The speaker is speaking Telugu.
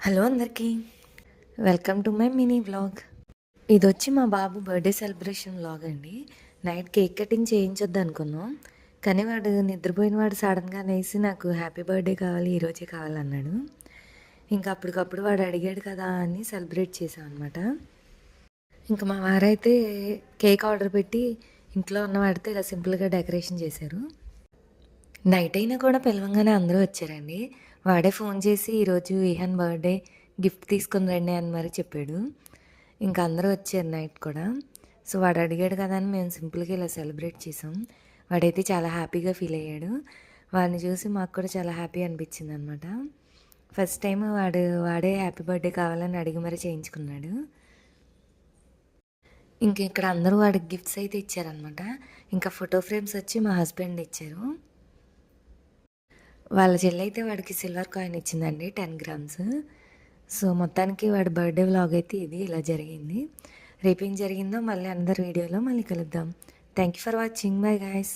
హలో అందరికీ welcome to my mini vlog. ఇది వచ్చి మా బాబు బర్త్డే సెలబ్రేషన్ వ్లాగ్ అండి. నైట్ కేక్ కటింగ్ చేయించొద్దు అనుకున్నాం, కానీ వాడు నిద్రపోయిన వాడు సడన్గా అనేసి నాకు హ్యాపీ బర్త్డే కావాలి, ఈరోజే కావాలన్నాడు. ఇంకా అప్పటికప్పుడు వాడు అడిగాడు కదా అని సెలబ్రేట్ చేసాం అనమాట. ఇంకా మా వారైతే కేక్ ఆర్డర్ పెట్టి ఇంట్లో ఉన్న వాడితో ఇలా సింపుల్గా డెకరేషన్ చేశారు. నైట్ అయినా కూడా పిలవంగానే అందరూ వచ్చారండి. వాడే ఫోన్ చేసి ఈరోజు ఈహాన్ బర్త్డే, గిఫ్ట్ తీసుకుని రండి అని మరి చెప్పాడు. ఇంకా అందరూ వచ్చారు నైట్ కూడా. సో వాడు అడిగాడు కదా అని మేము సింపుల్గా ఇలా సెలబ్రేట్ చేసాం. వాడైతే చాలా హ్యాపీగా ఫీల్ అయ్యాడు. వాడిని చూసి మాకు కూడా చాలా హ్యాపీ అనిపించింది అనమాట. ఫస్ట్ టైం వాడే హ్యాపీ బర్త్డే కావాలని అడిగి మరీ చేయించుకున్నాడు. ఇంక ఇక్కడ అందరూ వాడికి గిఫ్ట్స్ అయితే ఇచ్చారనమాట. ఇంకా ఫోటో ఫ్రేమ్స్ వచ్చి మా హస్బెండ్ ఇచ్చారు. వాళ్ళ చెల్లైతే వాడికి సిల్వర్ కాయిన్ ఇచ్చిందండి, 10 గ్రామ్స్. సో మొత్తానికి వాడి బర్త్డే వ్లాగ్ అయితే ఇది ఇలా జరిగింది. రేపేం జరిగిందో మళ్ళీ అందరి వీడియోలో మళ్ళీ కలుద్దాం. Thank you for watching. Bye guys.